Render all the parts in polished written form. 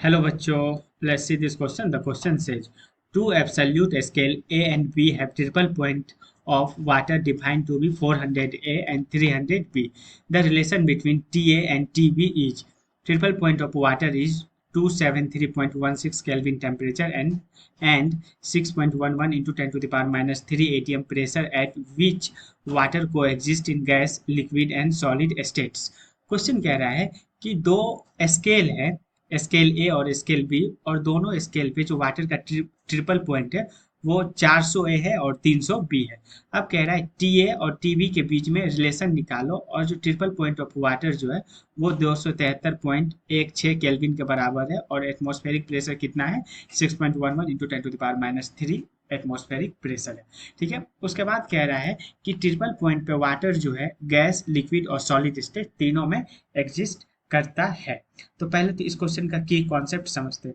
Hello bachcho, let's see this question. The question says, two absolute scale A and B have triple point of water defined to be 400 A and 300 B. The relation between TA and TB is triple point of water is 273.16 Kelvin temperature and 6.11 into 10 to the power minus 3 atm pressure at which water coexist in gas, liquid and solid states. Question कह रहा है कि दो scale है, scale A और scale B, और दोनों scale पे जो वाटर का ट्रिपल पॉइंट है वो 400 ए है और 300 बी है। अब कह रहा है टी ए और टी बी के बीच में रिलेशन निकालो और जो ट्रिपल पॉइंट ऑफ वाटर जो है वो 273.16 केल्विन के बराबर है और एटमॉस्फेरिक प्रेशर कितना है 6.11 into 10 to the power minus 3 atmospheric pressure है। ठीक है, उसके बाद कह रहा है कि ट्रिपल पॉइंट पे वाटर जो है गैस, लिक्विड और सॉलिड स्टेट तीनों में एग्जिस्ट करता है। तो पहले तो इस क्वेश्चन का की कॉन्सेप्ट समझते हैं।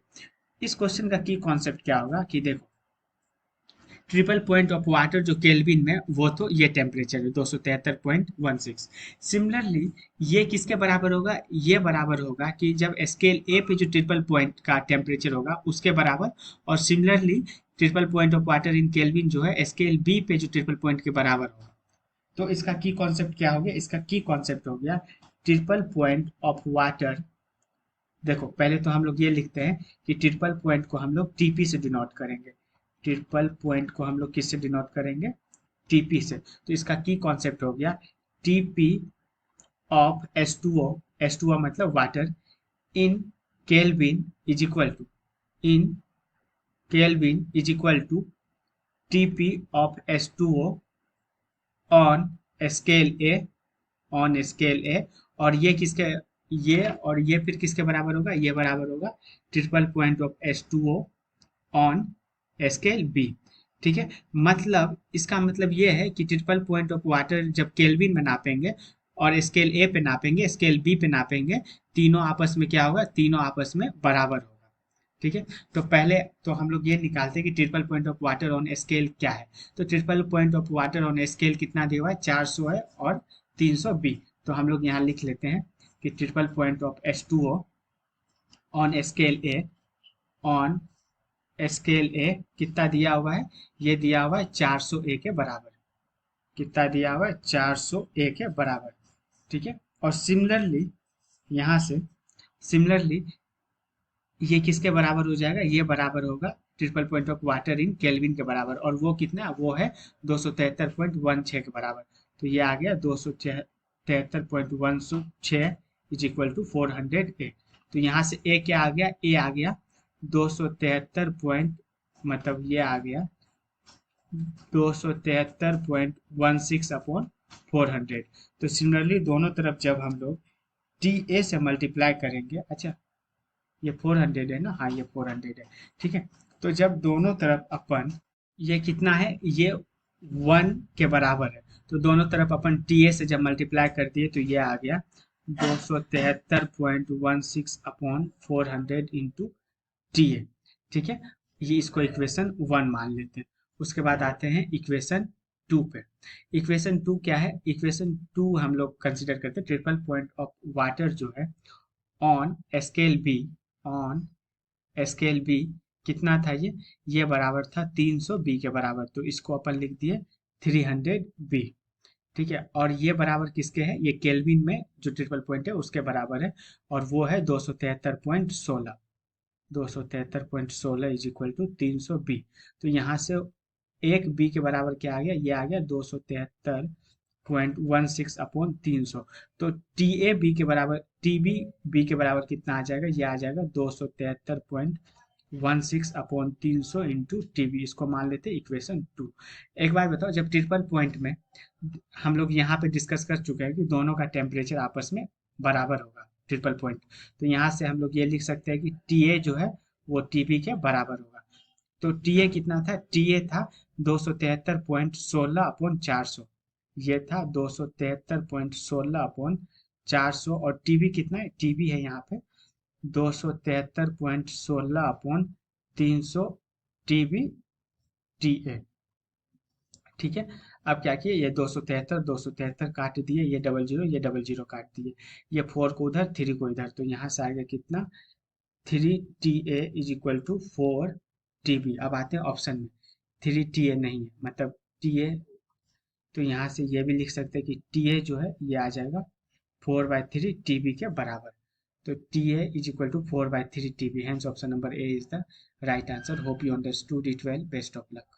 इस क्वेश्चन का की कॉन्सेप्ट क्या होगा कि देखो, ट्रिपल पॉइंट ऑफ वाटर जो केल्विन में वो तो ये टेम्परेचर है 273.16। सिमिलरली ये किसके बराबर होगा, ये बराबर होगा कि जब स्केल ए पे जो ट्रिपल पॉइंट का टेम्परेचर होगा उसके बराबर, और similarly triple point of water in kelvin जो है स्केल बी पे जो ट्रिपल पॉइंट के बराबर होगा। तो इसका की कॉन्सेप्ट क्या हो गया, इसका की कॉन्सेप्ट हो गया ट्रिपल पॉइंट ऑफ वाटर। देखो पहले तो हम लोग ये लिखते हैं कि ट्रिपल पॉइंट को हम लोग टीपी से डिनोट करेंगे। ट्रिपल पॉइंट को हम लोग किससे डिनोट करेंगे, टीपी से। तो इसका की कॉन्सेप्ट हो गया टीपी ऑफ H2O, H2O मतलब water, in kelvin is equal to, in kelvin is equal to TP of H2O on scale A, on scale A. और ये किसके, ये और ये फिर किसके बराबर होगा, ये बराबर होगा triple point of H2O on scale B. ठीक है, मतलब इसका मतलब ये है कि ट्रिपल पॉइंट ऑफ वाटर जब केल्विन में नापेंगे और स्केल ए पे नापेंगे, स्केल बी पे नापेंगे, तीनों आपस में क्या होगा, तीनों आपस में बराबर होगा। ठीक है, तो पहले तो हम लोग ये निकालते हैं कि triple point of water on scale क्या है। तो triple point of water on scale कितना दिया हुआ है, 400 है और 300 बी। तो हम लोग यहाँ लिख लेते हैं कि triple point of H2O on scale A, on scale A कितना दिया हुआ है, ये दिया हुआ है 400 ए के बराबर। कितना दिया हुआ है, 400 ए के बराबर। ठीक है, और सिमिलरली यहाँ से, सिमिलरली ये किसके बराबर हो जाएगा, ये बराबर होगा triple point of water in kelvin के बराबर, और वो कितना, वो है 273.16 के बराबर। तो ये आ गया 273.16 इज इक्वल टू 400 ए। तो यहाँ से ए क्या आ गया, ए आ गया 273 पॉइंट, मतलब ये आ गया 273.16 अपॉन 400। तो सिमिलरली दोनों तरफ जब हम लोग टी ए से मल्टीप्लाई करेंगे, अच्छा ये 400 है ना, हाँ ये 400 है। ठीक है, तो जब दोनों तरफ अपन, ये कितना है, ये 1 के बराबर है, तो दोनों तरफ अपन टी ए से जब मल्टीप्लाई कर दिए तो ये आ गया 273.16 अपॉन 400 इंटू टी ए। ठीक है, ये इसको इक्वेशन 1 मान लेते हैं। उसके बाद आते हैं इक्वेशन 2 पे। इक्वेशन 2 क्या है, इक्वेशन 2 हम लोग कंसिडर करते हैं ट्रिपल पॉइंट ऑफ वाटर जो है on scale B, on scale B कितना था, ये बराबर था 300 बी के बराबर, तो इसको अपन लिख दिए 300 बी। ठीक है, और ये बराबर किसके है, ये केल्विन में जो ट्रिपल पॉइंट है उसके बराबर है, और वो है 273.16, 273.16 इज इक्वल टू 300 बी। तो यहाँ से एक बी के बराबर क्या आ गया, ये आ गया 273.16 अपॉन 300। तो टी ए बी के बराबर, टी बी बी के बराबर कितना आ जाएगा, ये आ जाएगा 273.16 अपॉन 300 इंटू टी बी। इसको मान लेते हैं इक्वेशन 2। एक बार बताओ, जब ट्रिपल पॉइंट में हम लोग यहाँ पे डिस्कस कर चुके हैं कि दोनों का टेम्परेचर आपस में बराबर होगा ट्रिपल पॉइंट, तो यहाँ से हम लोग ये लिख सकते हैं कि टी ए जो है वो टी बी के बराबर होगा। तो टी ए कितना था, टी ए था 273.16 अपॉन 400, ये था 273.16 अपॉन 400, और टीबी कितना है, टीबी है यहाँ पे 273.16 अपॉन 300 टीबी टी ए। ठीक है, अब क्या किए, ये 273 काट दिए, ये डबल जीरो काट दिए, ये 4 को उधर 3 को इधर, तो यहाँ से आएगा कितना 3TA is equal to 4TB। अब आते हैं ऑप्शन में, 3TA नहीं है, मतलब TA, तो यहाँ से ये भी लिख सकते हैं कि TA जो है ये आ जाएगा 4/3 TB के बराबर। तो TA is equal to 4/3 TB, hence option number A is the right answer. Hope you understood it well, best of luck.